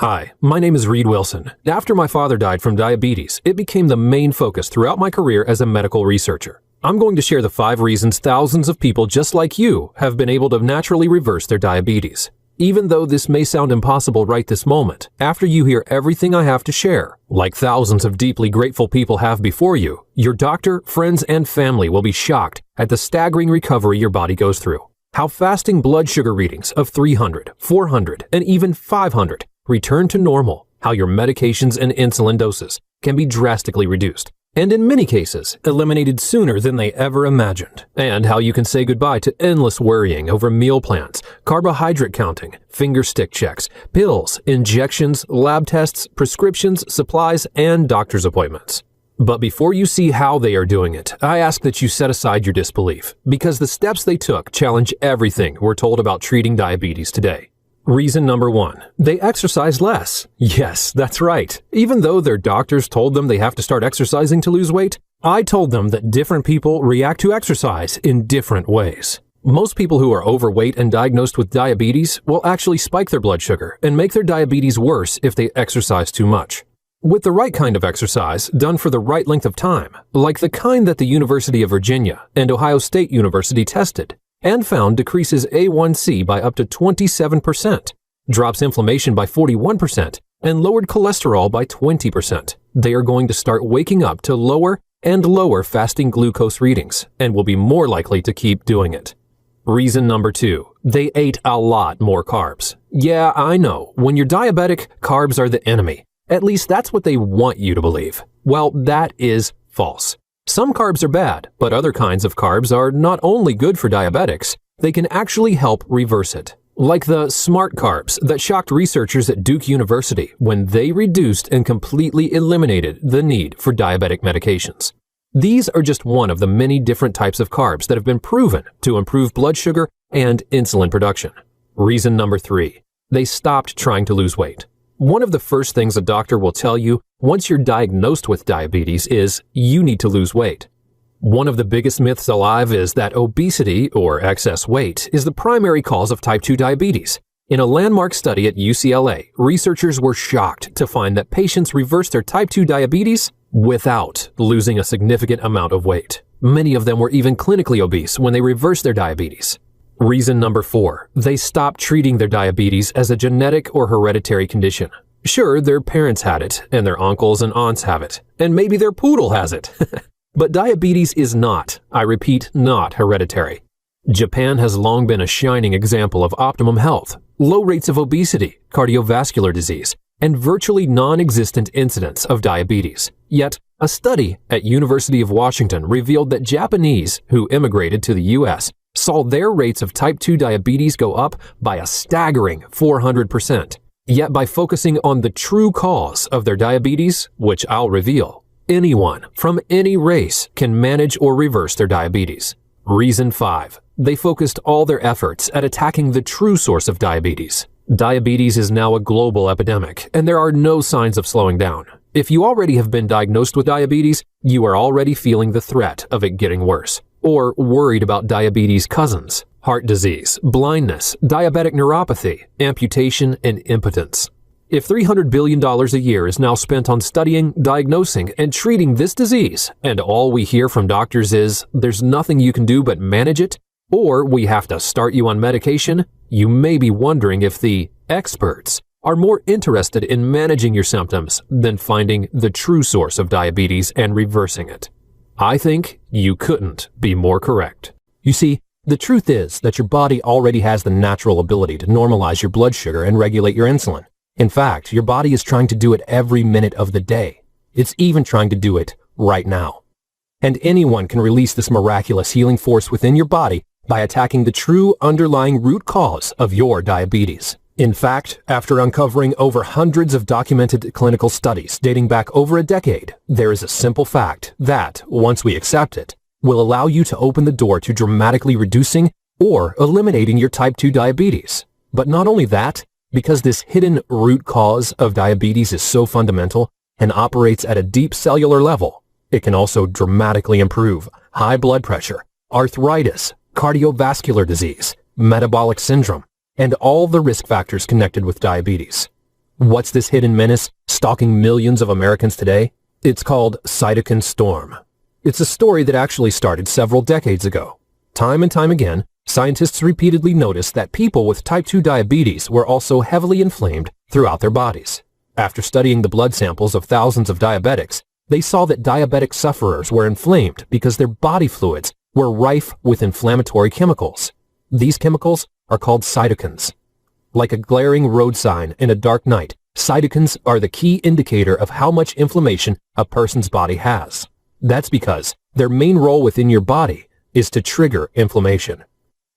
Hi, my name is Reed Wilson. After my father died from diabetes, it became the main focus throughout my career as a medical researcher. I'm going to share the 5 reasons thousands of people just like you have been able to naturally reverse their diabetes. Even though this may sound impossible right this moment, after you hear everything I have to share, like thousands of deeply grateful people have before you, your doctor, friends, and family will be shocked at the staggering recovery your body goes through. How fasting blood sugar readings of 300, 400, and even 500 return to normal, how your medications and insulin doses can be drastically reduced, and in many cases, eliminated sooner than they ever imagined, and how you can say goodbye to endless worrying over meal plans, carbohydrate counting, finger stick checks, pills, injections, lab tests, prescriptions, supplies, and doctor's appointments. But before you see how they are doing it, I ask that you set aside your disbelief, because the steps they took challenge everything we're told about treating diabetes today. Reason number 1, they exercise less. Yes, that's right. Even though their doctors told them they have to start exercising to lose weight, I told them that different people react to exercise in different ways. Most people who are overweight and diagnosed with diabetes will actually spike their blood sugar and make their diabetes worse if they exercise too much. With the right kind of exercise, done for the right length of time, like the kind that the University of Virginia and Ohio State University tested, and found decreases A1C by up to 27%, drops inflammation by 41%, and lowered cholesterol by 20%. They are going to start waking up to lower and lower fasting glucose readings and will be more likely to keep doing it. Reason number 2, they ate a lot more carbs. Yeah, I know, when you're diabetic, carbs are the enemy. At least that's what they want you to believe. Well, that is false. Some carbs are bad, but other kinds of carbs are not only good for diabetics, they can actually help reverse it. Like the smart carbs that shocked researchers at Duke University when they reduced and completely eliminated the need for diabetic medications. These are just one of the many different types of carbs that have been proven to improve blood sugar and insulin production. Reason number 3, they stopped trying to lose weight. One of the first things a doctor will tell you once you're diagnosed with diabetes is you need to lose weight. One of the biggest myths alive is that obesity, or excess weight, is the primary cause of type 2 diabetes. In a landmark study at UCLA, researchers were shocked to find that patients reversed their type 2 diabetes without losing a significant amount of weight. Many of them were even clinically obese when they reversed their diabetes. Reason number 4, they stopped treating their diabetes as a genetic or hereditary condition. Sure, their parents had it, and their uncles and aunts have it, and maybe their poodle has it. But diabetes is not, I repeat, not hereditary. Japan has long been a shining example of optimum health, low rates of obesity, cardiovascular disease, and virtually non-existent incidence of diabetes. Yet, a study at University of Washington revealed that Japanese who immigrated to the U.S. saw their rates of type 2 diabetes go up by a staggering 400%. Yet by focusing on the true cause of their diabetes, which I'll reveal, anyone from any race can manage or reverse their diabetes. Reason 5, they focused all their efforts at attacking the true source of diabetes. Diabetes is now a global epidemic, and there are no signs of slowing down. If you already have been diagnosed with diabetes, you are already feeling the threat of it getting worse, or worried about diabetes cousins, heart disease, blindness, diabetic neuropathy, amputation, and impotence. If $300 billion a year is now spent on studying, diagnosing, and treating this disease, and all we hear from doctors is there's nothing you can do but manage it, or we have to start you on medication, you may be wondering if the experts are more interested in managing your symptoms than finding the true source of diabetes and reversing it. I think you couldn't be more correct. You see, the truth is that your body already has the natural ability to normalize your blood sugar and regulate your insulin. In fact, your body is trying to do it every minute of the day. It's even trying to do it right now. And anyone can release this miraculous healing force within your body by attacking the true underlying root cause of your diabetes. In fact, after uncovering over hundreds of documented clinical studies dating back over a decade, there is a simple fact that, once we accept it, will allow you to open the door to dramatically reducing or eliminating your type 2 diabetes. But not only that, because this hidden root cause of diabetes is so fundamental and operates at a deep cellular level, it can also dramatically improve high blood pressure, arthritis, cardiovascular disease, metabolic syndrome, and all the risk factors connected with diabetes. What's this hidden menace stalking millions of Americans today? It's called cytokine storm. It's a story that actually started several decades ago. Time and time again, scientists repeatedly noticed that people with type 2 diabetes were also heavily inflamed throughout their bodies. After studying the blood samples of thousands of diabetics, they saw that diabetic sufferers were inflamed because their body fluids were rife with inflammatory chemicals. These chemicals are called cytokines. Like a glaring road sign in a dark night, cytokines are the key indicator of how much inflammation a person's body has. That's because their main role within your body is to trigger inflammation.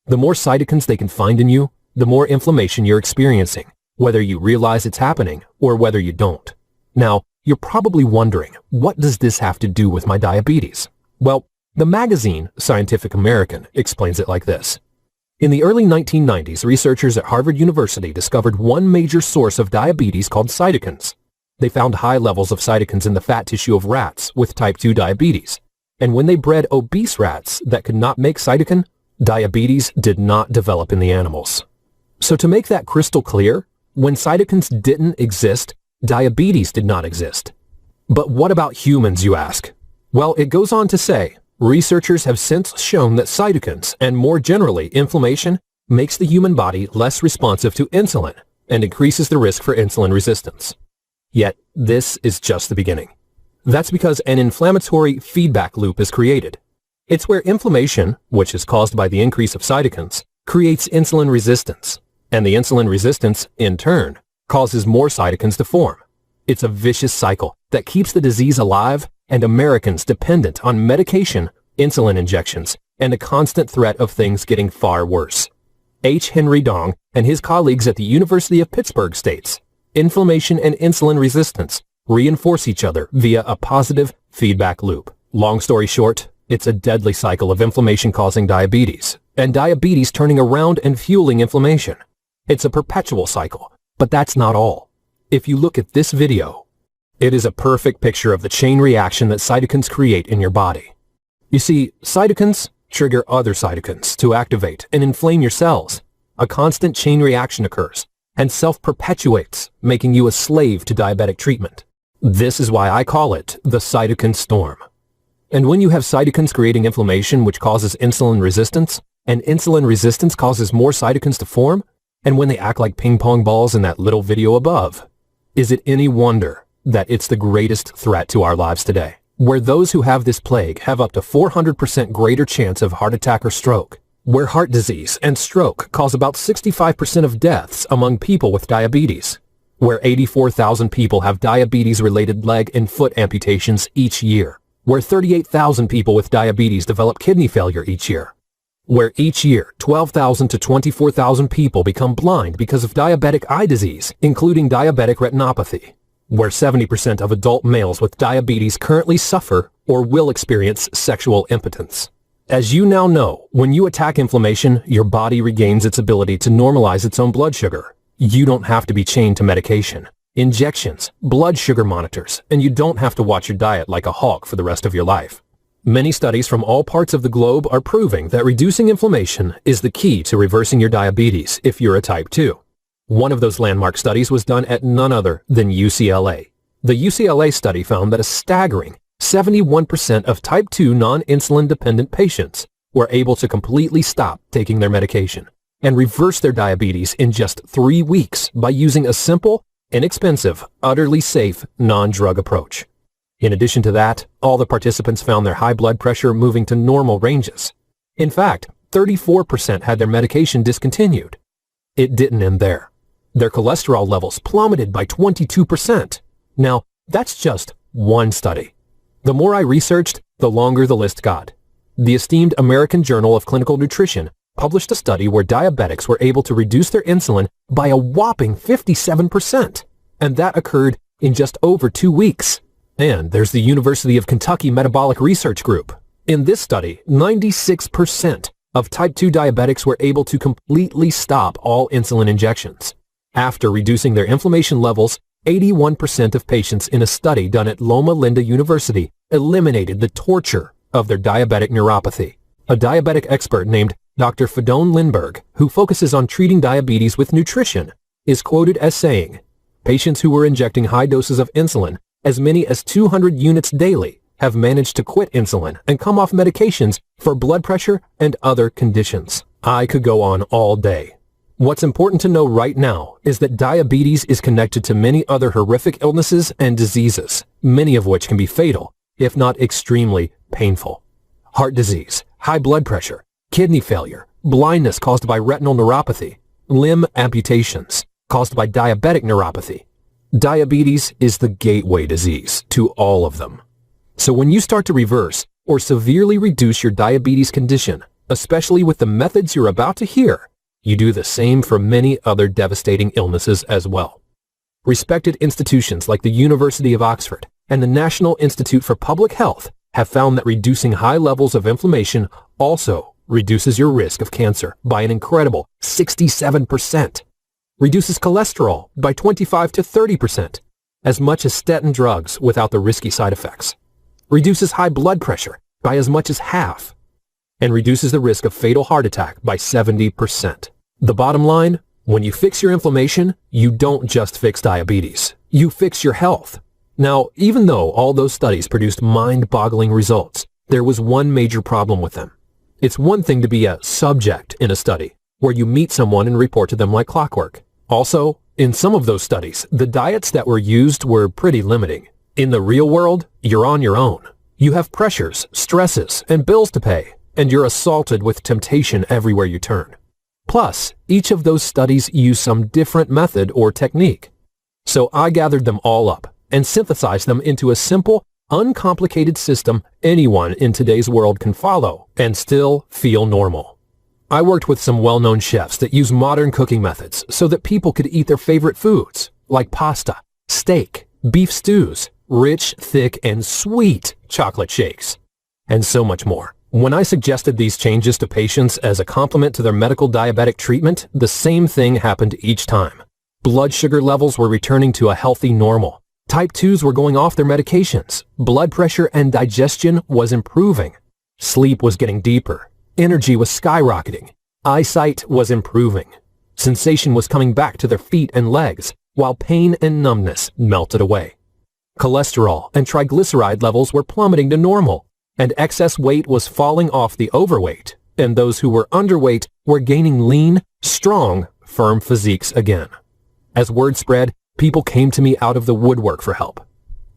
The more cytokines they can find in you, the more inflammation you're experiencing, whether you realize it's happening or whether you don't. Now, you're probably wondering, what does this have to do with my diabetes? Well, the magazine Scientific American explains it like this. In the early 1990s, researchers at Harvard University discovered one major source of diabetes called cytokines. They found high levels of cytokines in the fat tissue of rats with type 2 diabetes. And when they bred obese rats that could not make cytokine, diabetes did not develop in the animals. So to make that crystal clear, when cytokines didn't exist, diabetes did not exist. But what about humans, you ask? Well, it goes on to say, researchers have since shown that cytokines, and more generally inflammation, makes the human body less responsive to insulin and increases the risk for insulin resistance. Yet, this is just the beginning. That's because an inflammatory feedback loop is created. It's where inflammation, which is caused by the increase of cytokines, creates insulin resistance, and the insulin resistance, in turn, causes more cytokines to form. It's a vicious cycle that keeps the disease alive and Americans dependent on medication, insulin injections, and a constant threat of things getting far worse. H. Henry Dong and his colleagues at the University of Pittsburgh states, inflammation and insulin resistance reinforce each other via a positive feedback loop. Long story short, it's a deadly cycle of inflammation causing diabetes, and diabetes turning around and fueling inflammation. It's a perpetual cycle, but that's not all. If you look at this video, it is a perfect picture of the chain reaction that cytokines create in your body. You see, cytokines trigger other cytokines to activate and inflame your cells. A constant chain reaction occurs and self-perpetuates, making you a slave to diabetic treatment. This is why I call it the cytokine storm. And when you have cytokines creating inflammation which causes insulin resistance, and insulin resistance causes more cytokines to form, and when they act like ping pong balls in that little video above, is it any wonder that it's the greatest threat to our lives today, where those who have this plague have up to 400% greater chance of heart attack or stroke, where heart disease and stroke cause about 65% of deaths among people with diabetes, where 84,000 people have diabetes-related leg and foot amputations each year, where 38,000 people with diabetes develop kidney failure each year, where each year 12,000 to 24,000 people become blind because of diabetic eye disease, including diabetic retinopathy, where 70% of adult males with diabetes currently suffer or will experience sexual impotence. As you now know, when you attack inflammation, your body regains its ability to normalize its own blood sugar. You don't have to be chained to medication, injections, blood sugar monitors, and you don't have to watch your diet like a hawk for the rest of your life. Many studies from all parts of the globe are proving that reducing inflammation is the key to reversing your diabetes if you're a type 2. One of those landmark studies was done at none other than UCLA. The UCLA study found that a staggering 71% of type 2 non-insulin dependent patients were able to completely stop taking their medication and reverse their diabetes in just 3 weeks by using a simple, inexpensive, utterly safe, non-drug approach. In addition to that, all the participants found their high blood pressure moving to normal ranges. In fact, 34% had their medication discontinued. It didn't end there. Their cholesterol levels plummeted by 22%. Now, that's just one study. The more I researched, the longer the list got. The esteemed American Journal of Clinical Nutrition published a study where diabetics were able to reduce their insulin by a whopping 57%, and that occurred in just over 2 weeks. And there's the University of Kentucky Metabolic Research Group. In this study, 96% of type 2 diabetics were able to completely stop all insulin injections. After reducing their inflammation levels, 81% of patients in a study done at Loma Linda University eliminated the torture of their diabetic neuropathy. A diabetic expert named Dr. Fedon Lindbergh, who focuses on treating diabetes with nutrition, is quoted as saying, Patients who were injecting high doses of insulin, as many as 200 units daily, have managed to quit insulin and come off medications for blood pressure and other conditions. I could go on all day. What's important to know right now is that diabetes is connected to many other horrific illnesses and diseases, many of which can be fatal, if not extremely painful. Heart disease, high blood pressure, kidney failure, blindness caused by retinal neuropathy, limb amputations caused by diabetic neuropathy. Diabetes is the gateway disease to all of them. So when you start to reverse or severely reduce your diabetes condition, especially with the methods you're about to hear, you do the same for many other devastating illnesses as well. Respected institutions like the University of Oxford and the National Institute for Public Health have found that reducing high levels of inflammation also reduces your risk of cancer by an incredible 67%, reduces cholesterol by 25 to 30%, as much as statin drugs without the risky side effects, reduces high blood pressure by as much as half, and reduces the risk of fatal heart attack by 70%. The bottom line, when you fix your inflammation, you don't just fix diabetes, you fix your health. Now, even though all those studies produced mind-boggling results, there was one major problem with them. It's one thing to be a subject in a study, where you meet someone and report to them like clockwork. Also, in some of those studies, the diets that were used were pretty limiting. In the real world, you're on your own. You have pressures, stresses, and bills to pay, and you're assaulted with temptation everywhere you turn. Plus, each of those studies use some different method or technique. So I gathered them all up and synthesized them into a simple, uncomplicated system anyone in today's world can follow and still feel normal. I worked with some well-known chefs that use modern cooking methods so that people could eat their favorite foods, like pasta, steak, beef stews, rich, thick, and sweet chocolate shakes, and so much more. When I suggested these changes to patients as a complement to their medical diabetic treatment, the same thing happened each time. Blood sugar levels were returning to a healthy normal. Type 2s were going off their medications. Blood pressure and digestion was improving. Sleep was getting deeper. Energy was skyrocketing. Eyesight was improving. Sensation was coming back to their feet and legs, while pain and numbness melted away. Cholesterol and triglyceride levels were plummeting to normal, and excess weight was falling off the overweight, and those who were underweight were gaining lean, strong, firm physiques again. As word spread, people came to me out of the woodwork for help.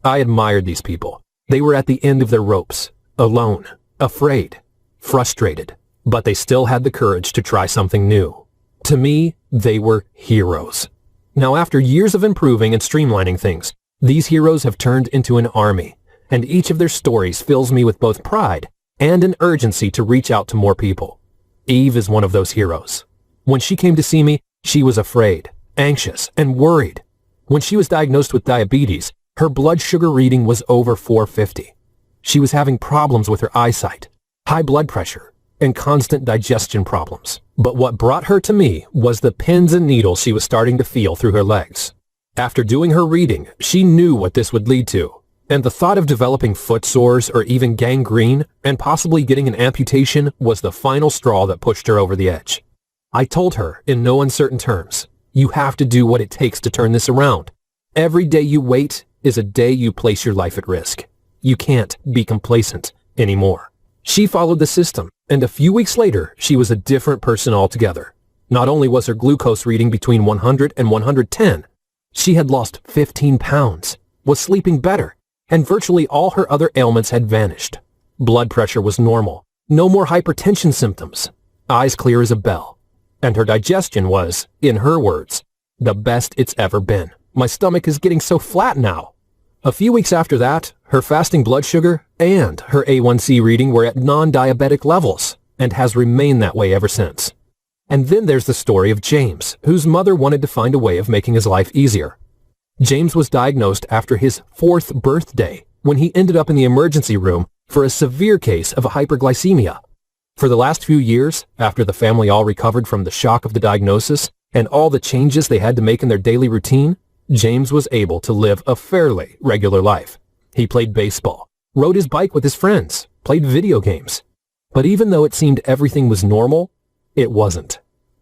I admired these people. They were at the end of their ropes, alone, afraid, frustrated, but they still had the courage to try something new. To me, they were heroes. Now, after years of improving and streamlining things, these heroes have turned into an army, and each of their stories fills me with both pride and an urgency to reach out to more people. Eve is one of those heroes. When she came to see me, she was afraid, anxious, and worried. When she was diagnosed with diabetes, her blood sugar reading was over 450. She was having problems with her eyesight, high blood pressure, and constant digestion problems. But what brought her to me was the pins and needles she was starting to feel through her legs. After doing her reading, she knew what this would lead to. And the thought of developing foot sores or even gangrene and possibly getting an amputation was the final straw that pushed her over the edge. I told her in no uncertain terms, you have to do what it takes to turn this around. Every day you wait is a day you place your life at risk. You can't be complacent anymore. She followed the system, and a few weeks later, she was a different person altogether. Not only was her glucose reading between 100 and 110, she had lost 15 pounds, was sleeping better, and virtually all her other ailments had vanished. Blood pressure was normal, no more hypertension symptoms, eyes clear as a bell, and her digestion was, in her words, the best it's ever been. My stomach is getting so flat now. A few weeks after that, her fasting blood sugar and her A1C reading were at non-diabetic levels, and has remained that way ever since. And then there's the story of James, whose mother wanted to find a way of making his life easier. James was diagnosed after his 4th birthday when he ended up in the emergency room for a severe case of hyperglycemia. For the last few years, after the family all recovered from the shock of the diagnosis and all the changes they had to make in their daily routine, James was able to live a fairly regular life. He played baseball, rode his bike with his friends, played video games. But even though it seemed everything was normal, it wasn't.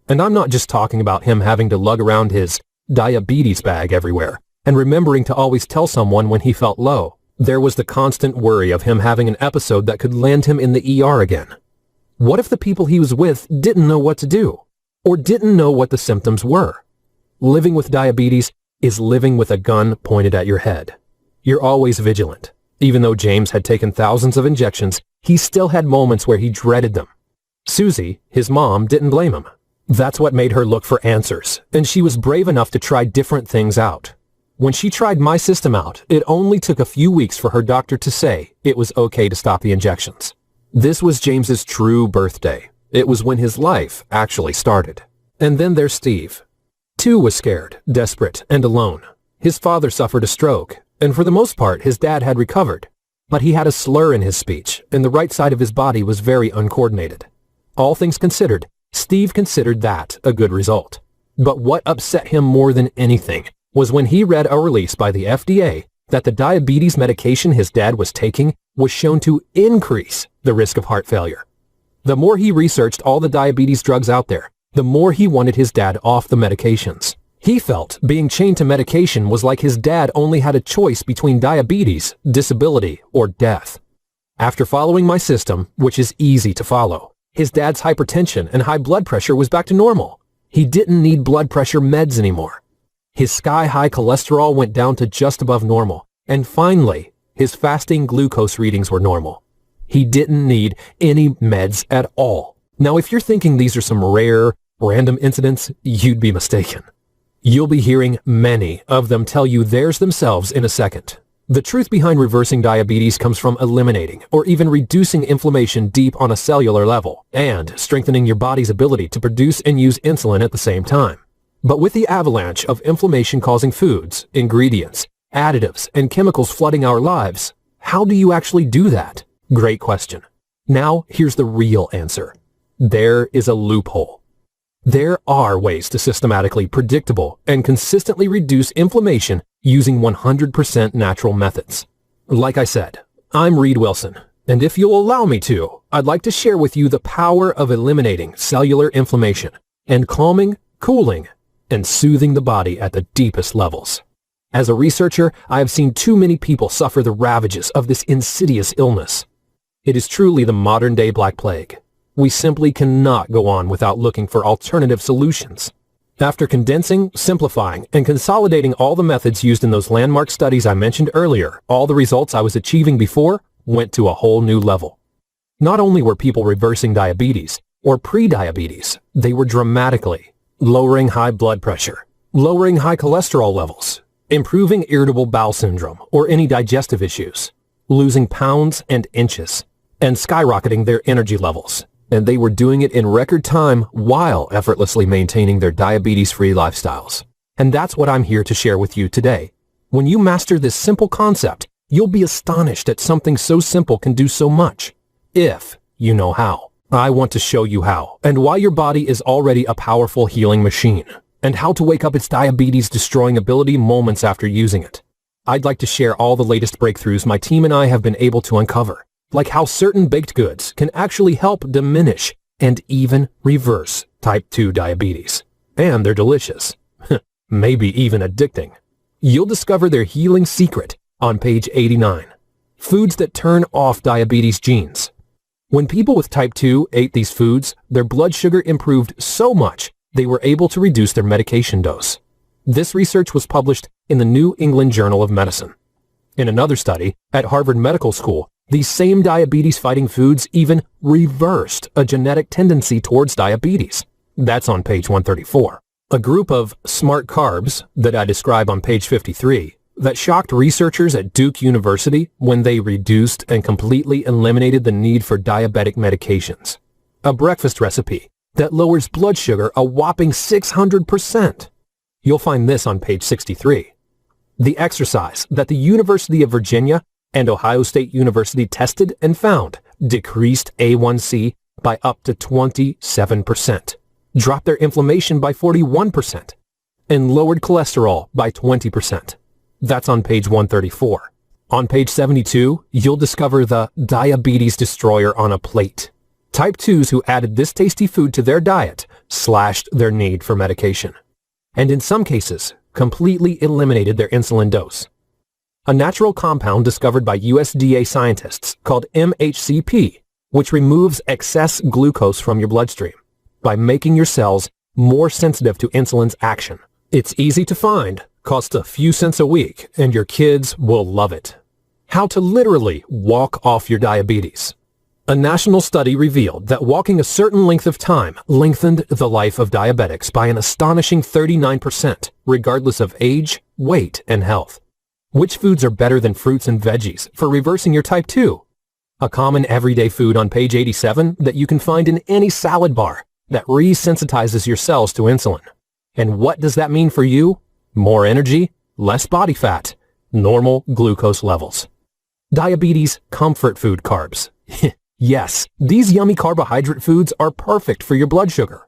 And I'm not just talking about him having to lug around his diabetes bag everywhere, and remembering to always tell someone when he felt low. There was the constant worry of him having an episode that could land him in the ER again. What if the people he was with didn't know what to do, or didn't know what the symptoms were? Living with diabetes is living with a gun pointed at your head. You're always vigilant. Even though James had taken thousands of injections, he still had moments where he dreaded them. Susie, his mom, didn't blame him. That's what made her look for answers, and she was brave enough to try different things out. When she tried my system out, it only took a few weeks for her doctor to say it was okay to stop the injections. This was James's true birthday. It was when his life actually started. And then there's Steve. Too was scared, desperate, and alone. His father suffered a stroke, and for the most part, his dad had recovered. But he had a slur in his speech, and the right side of his body was very uncoordinated. All things considered, Steve considered that a good result. But what upset him more than anything was when he read a release by the FDA that the diabetes medication his dad was taking was shown to increase the risk of heart failure. The more he researched all the diabetes drugs out there, the more he wanted his dad off the medications. He felt being chained to medication was like his dad only had a choice between diabetes, disability, or death. After following my system, which is easy to follow, his dad's hypertension and high blood pressure was back to normal. He didn't need blood pressure meds anymore. His sky-high cholesterol went down to just above normal, and finally, his fasting glucose readings were normal. He didn't need any meds at all. Now, if you're thinking these are some rare, random incidents, you'd be mistaken. You'll be hearing many of them tell you theirs themselves in a second. The truth behind reversing diabetes comes from eliminating or even reducing inflammation deep on a cellular level and strengthening your body's ability to produce and use insulin at the same time. But with the avalanche of inflammation-causing foods, ingredients, additives, and chemicals flooding our lives, how do you actually do that? Great question. Now, here's the real answer. There is a loophole. There are ways to systematically, predictable, and consistently reduce inflammation using 100% natural methods. Like I said, I'm Reed Wilson, and if you'll allow me to, I'd like to share with you the power of eliminating cellular inflammation and calming, cooling, and soothing the body at the deepest levels. As a researcher, I have seen too many people suffer the ravages of this insidious illness. It is truly the modern-day Black Plague. We simply cannot go on without looking for alternative solutions. After condensing, simplifying, and consolidating all the methods used in those landmark studies I mentioned earlier, all the results I was achieving before went to a whole new level. Not only were people reversing diabetes or pre-diabetes, they were dramatically lowering high blood pressure, lowering high cholesterol levels, improving irritable bowel syndrome or any digestive issues, losing pounds and inches, and skyrocketing their energy levels. And they were doing it in record time while effortlessly maintaining their diabetes-free lifestyles. And that's what I'm here to share with you today. When you master this simple concept, you'll be astonished that something so simple can do so much, if you know how. I want to show you how, and why your body is already a powerful healing machine, and how to wake up its diabetes-destroying ability moments after using it. I'd like to share all the latest breakthroughs my team and I have been able to uncover, like how certain baked goods can actually help diminish and even reverse type 2 diabetes. And they're delicious. Maybe even addicting. You'll discover their healing secret on page 89. Foods that turn off diabetes genes. When people with type 2 ate these foods, their blood sugar improved so much they were able to reduce their medication dose. This research was published in the New England Journal of Medicine. In another study at Harvard Medical School, these same diabetes-fighting foods even reversed a genetic tendency towards diabetes. That's on page 134. A group of smart carbs that I describe on page 53 that shocked researchers at Duke University when they reduced and completely eliminated the need for diabetic medications. A breakfast recipe that lowers blood sugar a whopping 600%. You'll find this on page 63. The exercise that the University of Virginia and Ohio State University tested and found decreased A1C by up to 27%, dropped their inflammation by 41%, and lowered cholesterol by 20%. That's on page 134. On page 72, you'll discover the diabetes destroyer on a plate. Type 2s who added this tasty food to their diet slashed their need for medication. and in some cases, completely eliminated their insulin dose. A natural compound discovered by USDA scientists called MHCP, which removes excess glucose from your bloodstream by making your cells more sensitive to insulin's action. It's easy to find, costs a few cents a week, and your kids will love it. How to literally walk off your diabetes. A national study revealed that walking a certain length of time lengthened the life of diabetics by an astonishing 39%, regardless of age, weight, and health. Which foods are better than fruits and veggies for reversing your type 2? A common everyday food on page 87 that you can find in any salad bar that resensitizes your cells to insulin. And what does that mean for you? More energy, less body fat, normal glucose levels. Diabetes comfort food carbs. Yes, these yummy carbohydrate foods are perfect for your blood sugar.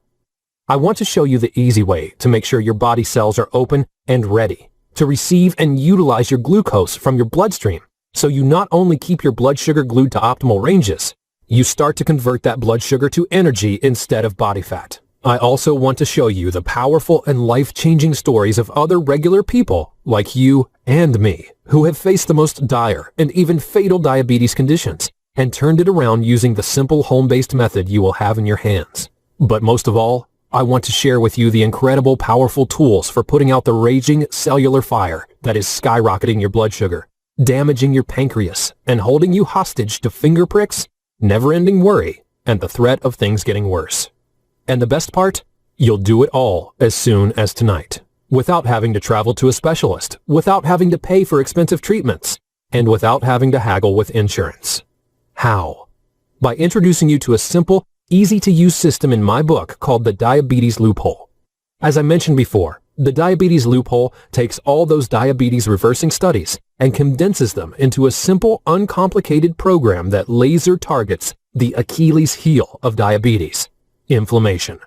I want to show you the easy way to make sure your body cells are open and ready to receive and utilize your glucose from your bloodstream, so you not only keep your blood sugar glued to optimal ranges, you start to convert that blood sugar to energy instead of body fat. I also want to show you the powerful and life-changing stories of other regular people like you and me who have faced the most dire and even fatal diabetes conditions and turned it around using the simple home-based method you will have in your hands. But most of all, I want to share with you the incredible, powerful tools for putting out the raging cellular fire that is skyrocketing your blood sugar, damaging your pancreas, and holding you hostage to finger pricks, never-ending worry, and the threat of things getting worse. And the best part? You'll do it all as soon as tonight, without having to travel to a specialist, without having to pay for expensive treatments, and without having to haggle with insurance. How? By introducing you to a simple, easy-to-use system in my book called the Diabetes Loophole. As I mentioned before, the Diabetes Loophole takes all those diabetes reversing studies and condenses them into a simple, uncomplicated program that laser targets the Achilles heel of diabetes, inflammation.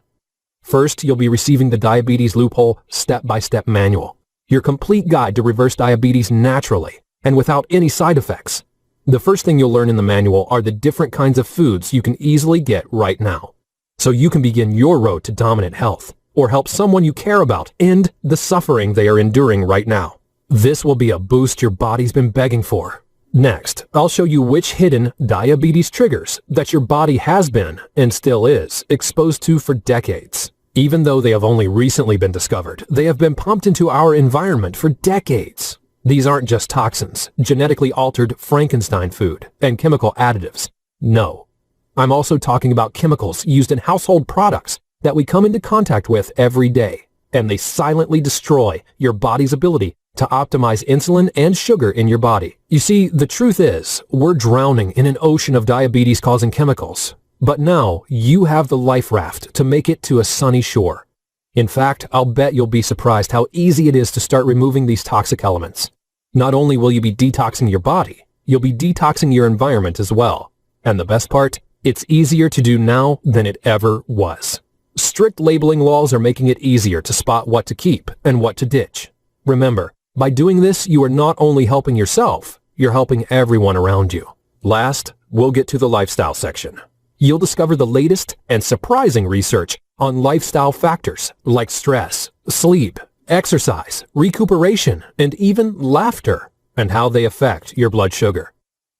First, you'll be receiving the Diabetes Loophole step-by-step manual, your complete guide to reverse diabetes naturally and without any side effects. The first thing you'll learn in the manual are the different kinds of foods you can easily get right now, so you can begin your road to dominant health or help someone you care about end the suffering they are enduring right now. This will be a boost your body's been begging for. Next, I'll show you which hidden diabetes triggers that your body has been, and still is, exposed to for decades. Even though they have only recently been discovered, they have been pumped into our environment for decades. These aren't just toxins, genetically altered Frankenstein food, and chemical additives. No. I'm also talking about chemicals used in household products that we come into contact with every day, and they silently destroy your body's ability to optimize insulin and sugar in your body. You see, the truth is, we're drowning in an ocean of diabetes-causing chemicals. But now, you have the life raft to make it to a sunny shore. In fact, I'll bet you'll be surprised how easy it is to start removing these toxic elements. Not only will you be detoxing your body, you'll be detoxing your environment as well. And the best part, it's easier to do now than it ever was. Strict labeling laws are making it easier to spot what to keep and what to ditch. Remember, by doing this, you are not only helping yourself, you're helping everyone around you. Last, we'll get to the lifestyle section. You'll discover the latest and surprising research on lifestyle factors like stress, sleep, exercise, recuperation, and even laughter, and how they affect your blood sugar.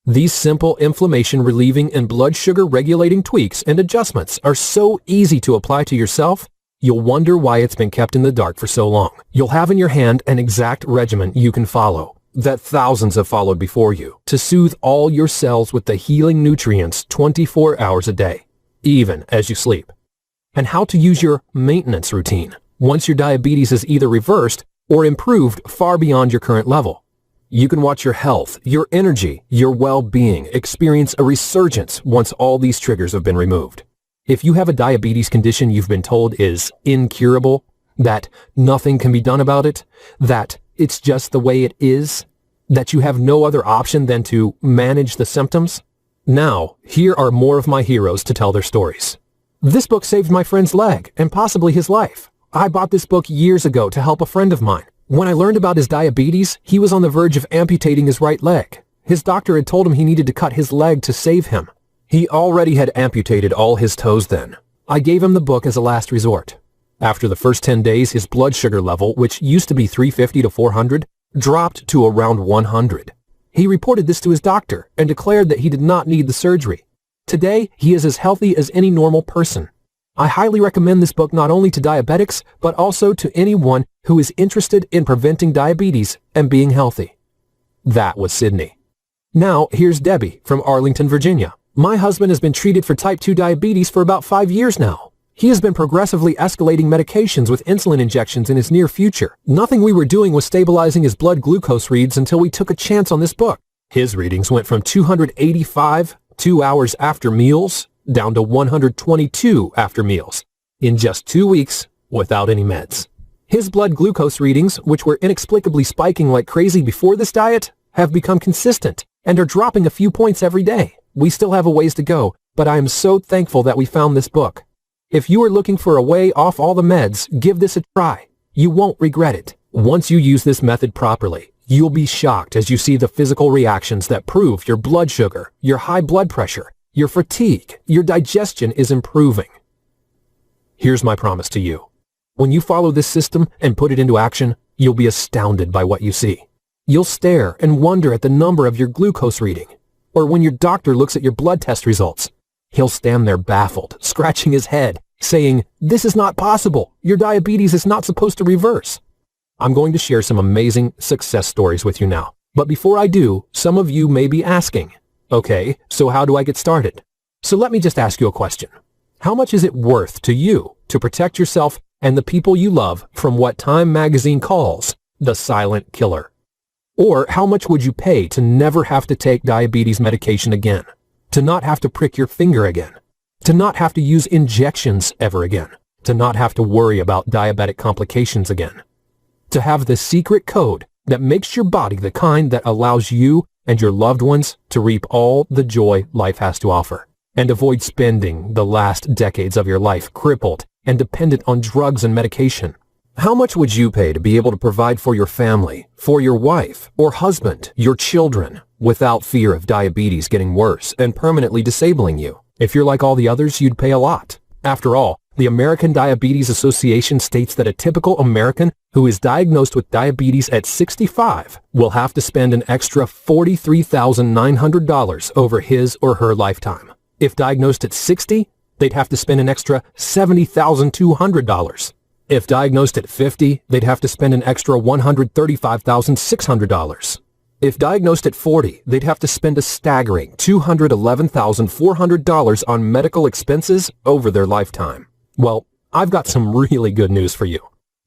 These simple inflammation-relieving and blood sugar-regulating tweaks and adjustments are so easy to apply to yourself, you'll wonder why it's been kept in the dark for so long. You'll have in your hand an exact regimen you can follow, that thousands have followed before you, to soothe all your cells with the healing nutrients 24 hours a day, even as you sleep. And how to use your maintenance routine once your diabetes is either reversed or improved far beyond your current level. You can watch your health, your energy, your well-being experience a resurgence once all these triggers have been removed. If you have a diabetes condition you've been told is incurable, that nothing can be done about it, that it's just the way it is, that you have no other option than to manage the symptoms, now, here are more of my heroes to tell their stories. This book saved my friend's leg and possibly his life. I bought this book years ago to help a friend of mine. When I learned about his diabetes, he was on the verge of amputating his right leg. His doctor had told him he needed to cut his leg to save him. He already had amputated all his toes then. I gave him the book as a last resort. After the first 10 days, his blood sugar level, which used to be 350 to 400, dropped to around 100. He reported this to his doctor and declared that he did not need the surgery. Today, he is as healthy as any normal person. I highly recommend this book not only to diabetics, but also to anyone who is interested in preventing diabetes and being healthy. That was Sydney. Now, here's Debbie from Arlington, Virginia. My husband has been treated for type 2 diabetes for about 5 years now. He has been progressively escalating medications with insulin injections in his near future. Nothing we were doing was stabilizing his blood glucose reads until we took a chance on this book. His readings went from 285 2 hours after meals down to 122 after meals in just 2 weeks without any meds. His blood glucose readings, which were inexplicably spiking like crazy before this diet, have become consistent and are dropping a few points every day. We still have a ways to go, but I am so thankful that we found this book. If you are looking for a way off all the meds, give this a try. You won't regret it. Once you use this method properly, you'll be shocked as you see the physical reactions that prove your blood sugar, your high blood pressure, your fatigue, your digestion is improving. Here's my promise to you. When you follow this system and put it into action, you'll be astounded by what you see. You'll stare and wonder at the number of your glucose reading. Or when your doctor looks at your blood test results, he'll stand there baffled, scratching his head, saying, "This is not possible. Your diabetes is not supposed to reverse." I'm going to share some amazing success stories with you now. But before I do, some of you may be asking, okay, so how do I get started? So let me just ask you a question. How much is it worth to you to protect yourself and the people you love from what Time magazine calls the silent killer? Or how much would you pay to never have to take diabetes medication again? To not have to prick your finger again? To not have to use injections ever again? To not have to worry about diabetic complications again? To have the secret code that makes your body the kind that allows you and your loved ones to reap all the joy life has to offer, and avoid spending the last decades of your life crippled and dependent on drugs and medication. How much would you pay to be able to provide for your family, for your wife or husband, your children, without fear of diabetes getting worse and permanently disabling you? If you're like all the others, you'd pay a lot. After all, the American Diabetes Association states that a typical American who is diagnosed with diabetes at 65 will have to spend an extra $43,900 over his or her lifetime. If diagnosed at 60, they'd have to spend an extra $70,200. If diagnosed at 50, they'd have to spend an extra $135,600. If diagnosed at 40, they'd have to spend a staggering $211,400 on medical expenses over their lifetime. Well, I've got some really good news for you.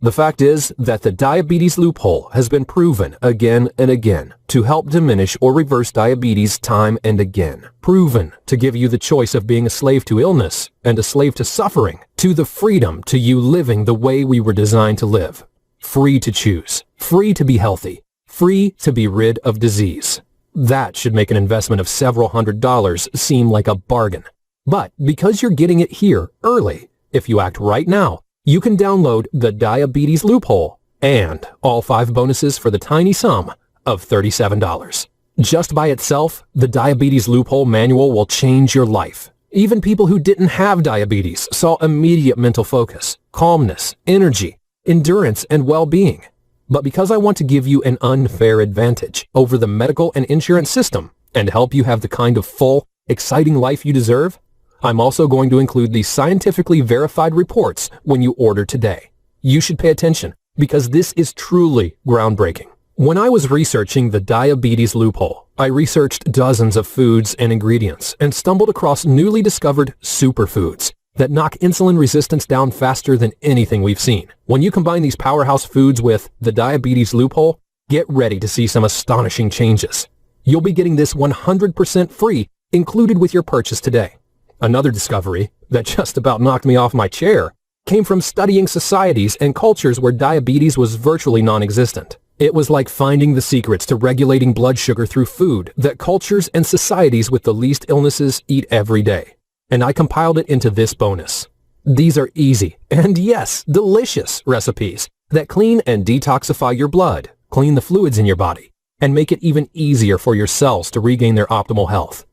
The fact is that the diabetes loophole has been proven again and again to help diminish or reverse diabetes time and again. Proven to give you the choice of being a slave to illness and a slave to suffering, to the freedom to you living the way we were designed to live. Free to choose, free to be healthy, free to be rid of disease. That should make an investment of several $100s seem like a bargain. But because you're getting it here early, if you act right now, you can download the Diabetes Loophole and all 5 bonuses for the tiny sum of $37. Just by itself, the Diabetes Loophole manual will change your life. Even people who didn't have diabetes saw immediate mental focus, calmness, energy, endurance, and well-being. But because I want to give you an unfair advantage over the medical and insurance system and help you have the kind of full, exciting life you deserve, I'm also going to include these scientifically verified reports when you order today. You should pay attention because this is truly groundbreaking. When I was researching the Diabetes Loophole, I researched dozens of foods and ingredients and stumbled across newly discovered superfoods that knock insulin resistance down faster than anything we've seen. When you combine these powerhouse foods with the Diabetes Loophole, get ready to see some astonishing changes. You'll be getting this 100% free included with your purchase today. Another discovery that just about knocked me off my chair came from studying societies and cultures where diabetes was virtually non-existent. It was like finding the secrets to regulating blood sugar through food that cultures and societies with the least illnesses eat every day. And I compiled it into this bonus. These are easy and yes, delicious recipes that clean and detoxify your blood, clean the fluids in your body, and make it even easier for your cells to regain their optimal health.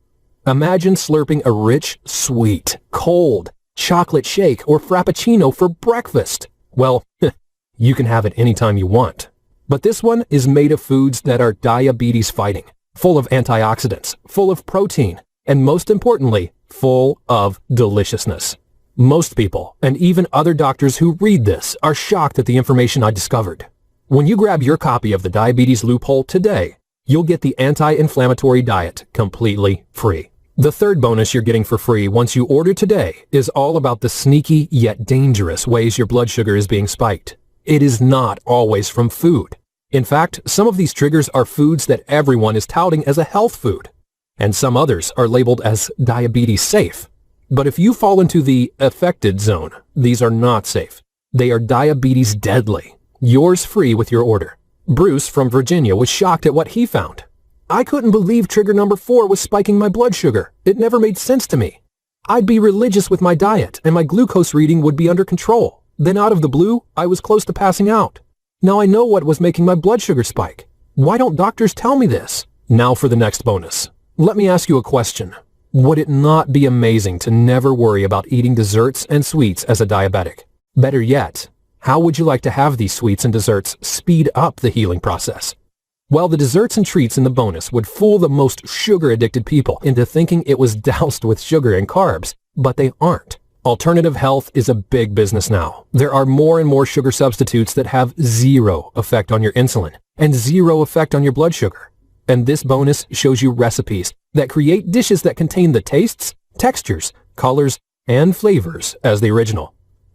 Imagine slurping a rich, sweet, cold, chocolate shake, or frappuccino for breakfast. Well, you can have it anytime you want. But this one is made of foods that are diabetes fighting, full of antioxidants, full of protein, and most importantly, full of deliciousness. Most people, and even other doctors who read this, are shocked at the information I discovered. When you grab your copy of the Diabetes Loophole today, you'll get the anti-inflammatory diet completely free. The third bonus you're getting for free once you order today is all about the sneaky yet dangerous ways your blood sugar is being spiked. It is not always from food. In fact, some of these triggers are foods that everyone is touting as a health food, and some others are labeled as diabetes safe. But if you fall into the affected zone, these are not safe. They are diabetes deadly. Yours free with your order. Bruce from Virginia was shocked at what he found. I couldn't believe trigger number 4 was spiking my blood sugar. It never made sense to me. I'd be religious with my diet and my glucose reading would be under control. Then out of the blue, I was close to passing out. Now I know what was making my blood sugar spike. Why don't doctors tell me this? Now for the next bonus. Let me ask you a question. Would it not be amazing to never worry about eating desserts and sweets as a diabetic? Better yet, how would you like to have these sweets and desserts speed up the healing process? Well, the desserts and treats in the bonus would fool the most sugar-addicted people into thinking it was doused with sugar and carbs, but they aren't. Alternative health is a big business now. There are more and more sugar substitutes that have zero effect on your insulin and zero effect on your blood sugar. And this bonus shows you recipes that create dishes that contain the tastes, textures, colors, and flavors as the original.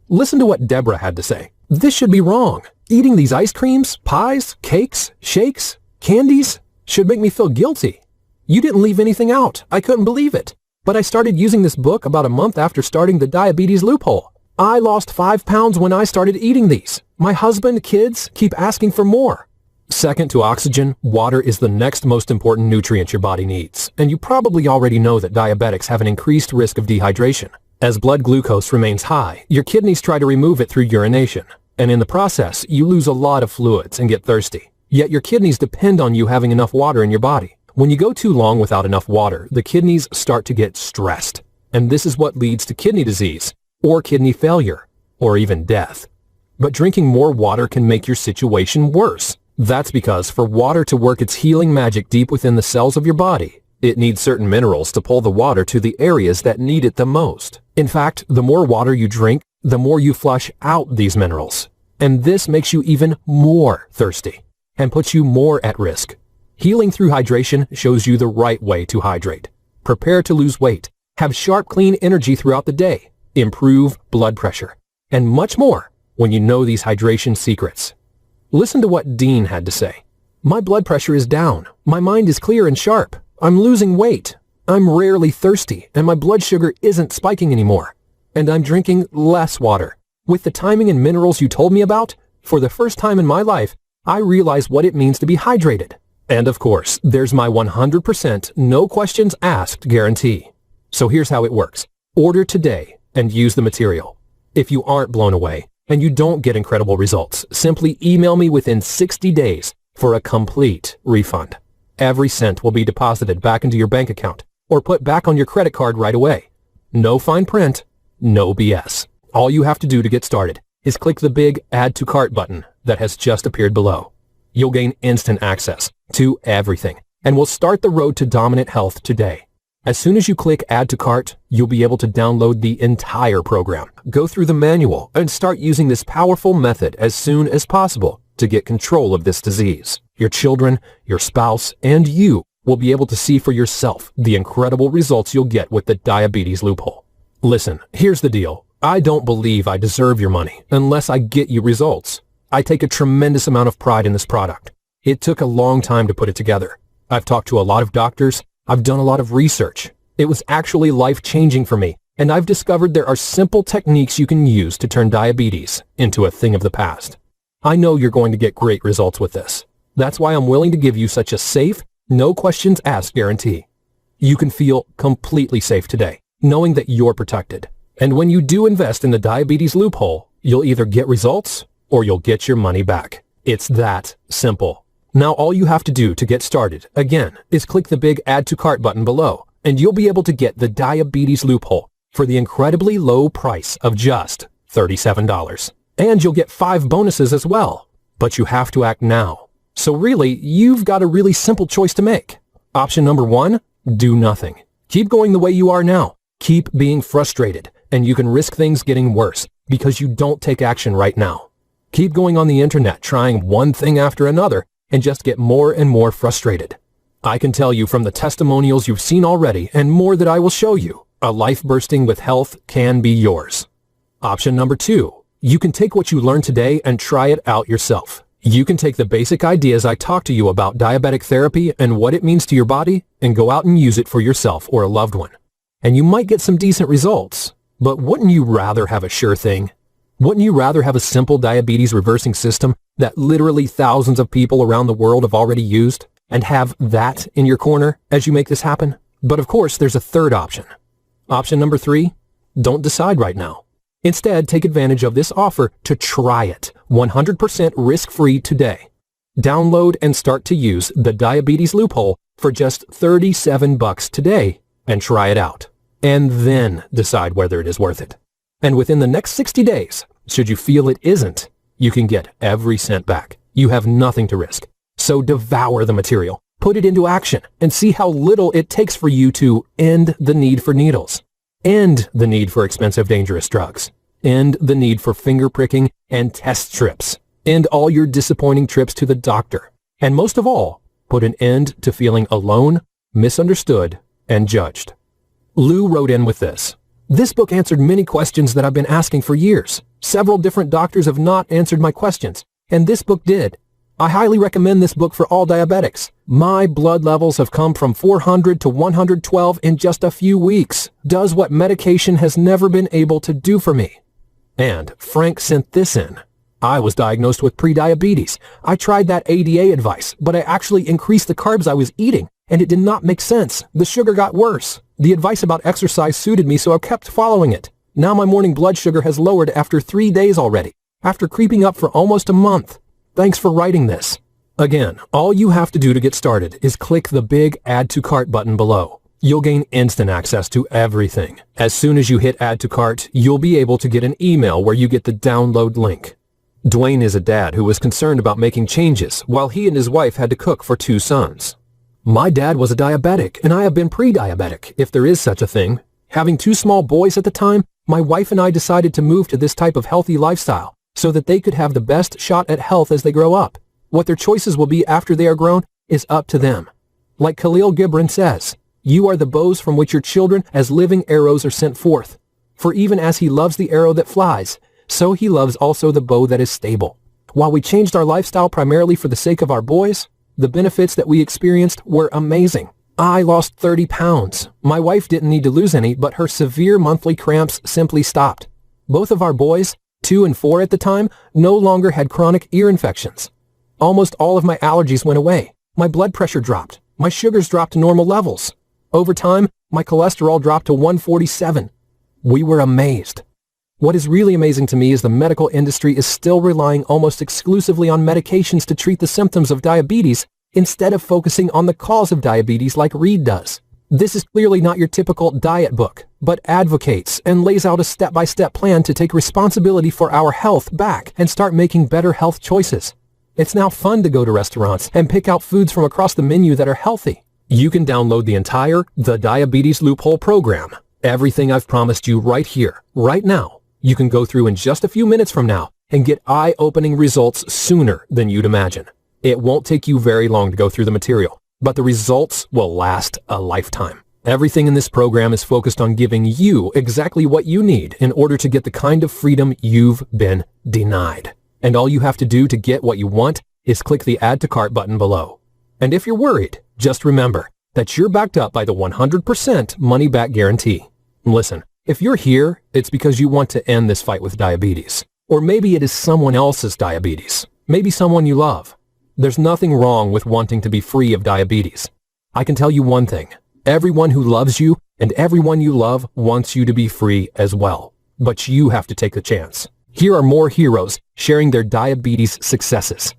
Listen to what Deborah had to say. This should be wrong. Eating these ice creams, pies, cakes, shakes, candies should make me feel guilty. You didn't leave anything out. I couldn't believe it. But I started using this book about a month after starting the Diabetes Loophole. I lost 5 pounds when I started eating these. My husband, kids keep asking for more. Second to oxygen, water is the next most important nutrient your body needs. And you probably already know that diabetics have an increased risk of dehydration. As blood glucose remains high, your kidneys try to remove it through urination. And in the process, you lose a lot of fluids and get thirsty. Yet your kidneys depend on you having enough water in your body. When you go too long without enough water, the kidneys start to get stressed. And this is what leads to kidney disease, or kidney failure, or even death. But drinking more water can make your situation worse. That's because for water to work its healing magic deep within the cells of your body, it needs certain minerals to pull the water to the areas that need it the most. In fact, the more water you drink, the more you flush out these minerals. And this makes you even more thirsty and puts you more at risk. Healing through hydration shows you the right way to hydrate. Prepare to lose weight, have sharp, clean energy throughout the day, improve blood pressure, and much more when you know these hydration secrets. Listen to what Dean had to say. My blood pressure is down. My mind is clear and sharp. I'm losing weight. I'm rarely thirsty, and my blood sugar isn't spiking anymore. And I'm drinking less water. With the timing and minerals you told me about, for the first time in my life, I realize what it means to be hydrated. And of course, there's my 100% no questions asked guarantee. So here's how it works. Order today and use the material. If you aren't blown away and you don't get incredible results, simply email me within 60 days for a complete refund. Every cent will be deposited back into your bank account or put back on your credit card right away. No fine print, no BS. All you have to do to get started is click the big Add to Cart button that has just appeared below. You'll gain instant access to everything and will start the road to dominant health today. As soon as you click Add to Cart, you'll be able to download the entire program, go through the manual, and start using this powerful method as soon as possible to get control of this disease. Your children, your spouse, and you will be able to see for yourself the incredible results you'll get with the Diabetes Loophole. Listen, here's the deal. I don't believe I deserve your money unless I get you results. I take a tremendous amount of pride in this product. It took a long time to put it together. I've talked to a lot of doctors. I've done a lot of research. It was actually life-changing for me, and I've discovered there are simple techniques you can use to turn diabetes into a thing of the past. I know you're going to get great results with this. That's why I'm willing to give you such a safe, no questions asked guarantee. You can feel completely safe today, knowing that you're protected. And when you do invest in the Diabetes Loophole, you'll either get results or you'll get your money back. It's that simple. Now all you have to do to get started, again, is click the big Add to Cart button below, and you'll be able to get the Diabetes Loophole for the incredibly low price of just $37. And you'll get 5 bonuses as well. But you have to act now. So really, you've got a really simple choice to make. Option number 1, do nothing. Keep going the way you are now. Keep being frustrated, and you can risk things getting worse because you don't take action right now. Keep going on the internet, trying one thing after another, and just get more and more frustrated. I can tell you from the testimonials you've seen already and more that I will show you, a life bursting with health can be yours. Option number 2, you can take what you learned today and try it out yourself. You can take the basic ideas I talked to you about diabetic therapy and what it means to your body and go out and use it for yourself or a loved one. And you might get some decent results, but wouldn't you rather have a sure thing? Wouldn't you rather have a simple diabetes reversing system that literally thousands of people around the world have already used and have that in your corner as you make this happen? But of course, there's a third option. Option number 3, don't decide right now. Instead, take advantage of this offer to try it 100% risk-free today. Download and start to use the Diabetes Loophole for just $37 today and try it out. And then decide whether it is worth it. And within the next 60 days, should you feel it isn't, you can get every cent back. You have nothing to risk. So devour the material, put it into action, and see how little it takes for you to end the need for needles, end the need for expensive, dangerous drugs, end the need for finger pricking and test strips, end all your disappointing trips to the doctor, and most of all, put an end to feeling alone, misunderstood, and judged. Lou wrote in with this. This book answered many questions that I've been asking for years. Several different doctors have not answered my questions, and this book did. I highly recommend this book for all diabetics. My blood levels have come from 400 to 112 in just a few weeks. Does what medication has never been able to do for me. And Frank sent this in. I was diagnosed with prediabetes. I tried that ADA advice, but I actually increased the carbs I was eating, and it did not make sense. The sugar got worse. The advice about exercise suited me, so I kept following it. Now my morning blood sugar has lowered after 3 days already, after creeping up for almost a month. Thanks for writing this. Again, all you have to do to get started is click the big Add to Cart button below. You'll gain instant access to everything. As soon as you hit Add to Cart, you'll be able to get an email where you get the download link. Dwayne is a dad who was concerned about making changes while he and his wife had to cook for 2 sons. My dad was a diabetic, and I have been pre-diabetic, if there is such a thing. Having 2 small boys at the time, my wife and I decided to move to this type of healthy lifestyle so that they could have the best shot at health as they grow up. What their choices will be after they are grown is up to them. Like Khalil Gibran says, you are the bows from which your children as living arrows are sent forth. For even as he loves the arrow that flies, so he loves also the bow that is stable. While we changed our lifestyle primarily for the sake of our boys, the benefits that we experienced were amazing. I lost 30 pounds. My wife didn't need to lose any, but her severe monthly cramps simply stopped. Both of our boys, 2 and 4 at the time, no longer had chronic ear infections. Almost all of my allergies went away. My blood pressure dropped. My sugars dropped to normal levels. Over time, my cholesterol dropped to 147. We were amazed. What is really amazing to me is the medical industry is still relying almost exclusively on medications to treat the symptoms of diabetes instead of focusing on the cause of diabetes like Reed does. This is clearly not your typical diet book, but advocates and lays out a step-by-step plan to take responsibility for our health back and start making better health choices. It's now fun to go to restaurants and pick out foods from across the menu that are healthy. You can download the entire The Diabetes Loophole program. Everything I've promised you right here, right now, you can go through in just a few minutes from now and get eye-opening results sooner than you'd imagine. It won't take you very long to go through the material, but the results will last a lifetime. Everything in this program is focused on giving you exactly what you need in order to get the kind of freedom you've been denied. And all you have to do to get what you want is click the Add to Cart button below. And if you're worried, just remember that you're backed up by the 100% money-back guarantee. Listen, if you're here, it's because you want to end this fight with diabetes. Or maybe it is someone else's diabetes. Maybe someone you love. There's nothing wrong with wanting to be free of diabetes. I can tell you one thing. Everyone who loves you and everyone you love wants you to be free as well. But you have to take the chance. Here are more heroes sharing their diabetes successes.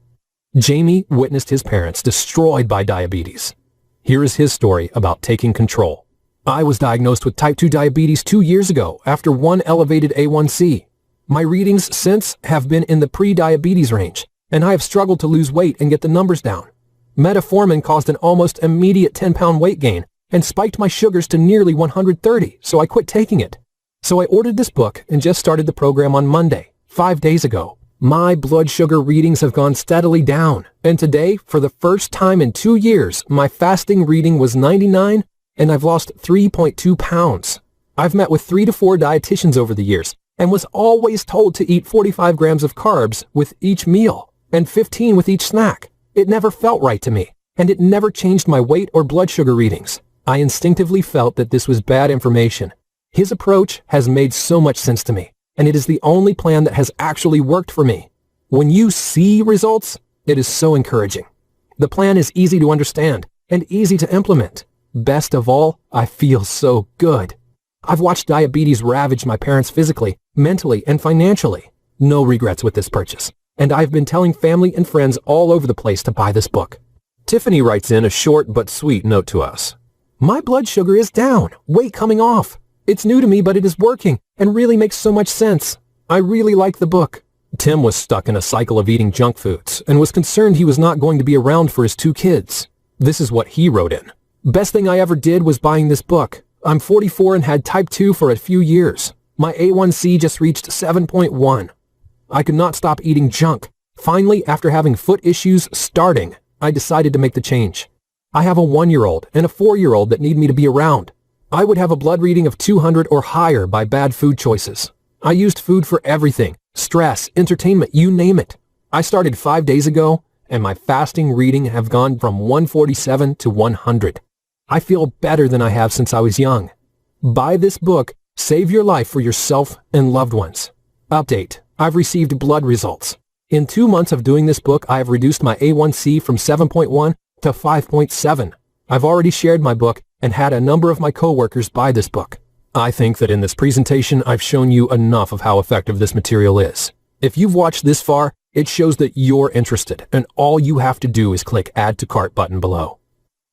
Jamie witnessed his parents destroyed by diabetes. Here is his story about taking control. I was diagnosed with type 2 diabetes 2 years ago after one elevated A1C. My readings since have been in the pre-diabetes range, and I have struggled to lose weight and get the numbers down. Metformin caused an almost immediate 10-pound weight gain and spiked my sugars to nearly 130, so I quit taking it. So I ordered this book and just started the program on Monday, 5 days ago. My blood sugar readings have gone steadily down, and today, for the first time in 2 years, my fasting reading was 99, and I've lost 3.2 pounds. I've met with 3 to 4 dietitians over the years, and was always told to eat 45 grams of carbs with each meal, and 15 with each snack. It never felt right to me, and it never changed my weight or blood sugar readings. I instinctively felt that this was bad information. His approach has made so much sense to me, and it is the only plan that has actually worked for me. When you see results, it is so encouraging. The plan is easy to understand and easy to implement. Best of all, I feel so good. I've watched diabetes ravage my parents physically, mentally, and financially. No regrets with this purchase, and I've been telling family and friends all over the place to buy this book. Tiffany writes in a short but sweet note to us. My blood sugar is down, weight coming off. It's new to me, but it is working and really makes so much sense. I really like the book. Tim was stuck in a cycle of eating junk foods and was concerned he was not going to be around for his 2 kids. This is what he wrote in. Best thing I ever did was buying this book. I'm 44 and had type 2 for a few years. My A1C just reached 7.1. I could not stop eating junk. Finally, after having foot issues starting, I decided to make the change. I have a 1-year-old and a 4-year-old that need me to be around. I would have a blood reading of 200 or higher by bad food choices. I used food for everything, stress, entertainment, you name it. I started 5 days ago, and my fasting reading have gone from 147 to 100. I feel better than I have since I was young. Buy this book, save your life for yourself and loved ones. Update: I've received blood results. In 2 months of doing this book, I have reduced my A1C from 7.1 to 5.7. I've already shared my book and had a number of my coworkers buy this book. I think that in this presentation, I've shown you enough of how effective this material is. If you've watched this far, it shows that you're interested, and all you have to do is click Add to Cart button below.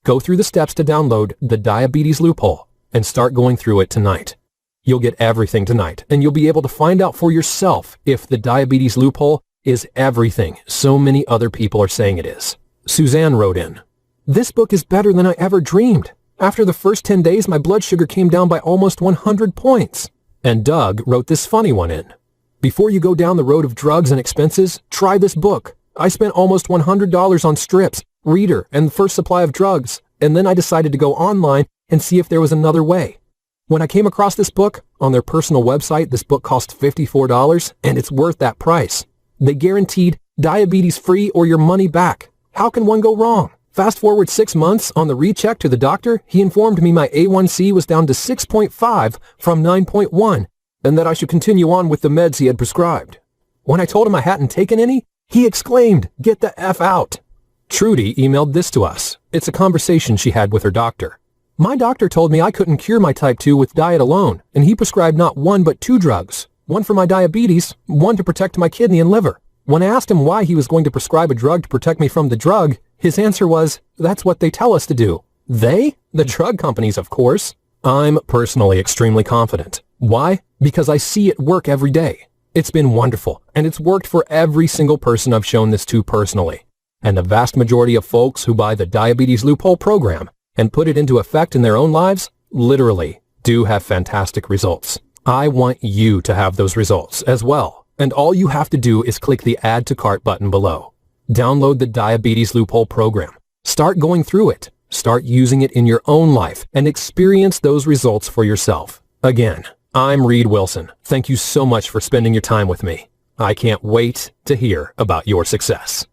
Go through the steps to download the Diabetes Loophole and start going through it tonight. You'll get everything tonight, and you'll be able to find out for yourself if the Diabetes Loophole is everything so many other people are saying it is. Suzanne wrote in, "This book is better than I ever dreamed. After the first 10 days, my blood sugar came down by almost 100 points. And Doug wrote this funny one in. Before you go down the road of drugs and expenses, try this book. I spent almost $100 on strips, reader, and the first supply of drugs, and then I decided to go online and see if there was another way. When I came across this book, on their personal website, this book cost $54, and it's worth that price. They guaranteed diabetes free or your money back. How can one go wrong? Fast forward 6 months, on the recheck to the doctor, he informed me my A1C was down to 6.5 from 9.1, and that I should continue on with the meds he had prescribed. When I told him I hadn't taken any, he exclaimed, "Get the F out." Trudy emailed this to us. It's a conversation she had with her doctor. My doctor told me I couldn't cure my type 2 with diet alone, and he prescribed not 1 but 2 drugs. 1 for my diabetes, 1 to protect my kidney and liver. When I asked him why he was going to prescribe a drug to protect me from the drug, his answer was, "That's what they tell us to do." They? The drug companies, of course. I'm personally extremely confident. Why? Because I see it work every day. It's been wonderful, and it's worked for every single person I've shown this to personally. And the vast majority of folks who buy the Diabetes Loophole program and put it into effect in their own lives, literally, do have fantastic results. I want you to have those results as well. And all you have to do is click the Add to Cart button below. Download the Diabetes Loophole program. Start going through it. Start using it in your own life and experience those results for yourself. Again, I'm Reed Wilson. Thank you so much for spending your time with me. I can't wait to hear about your success.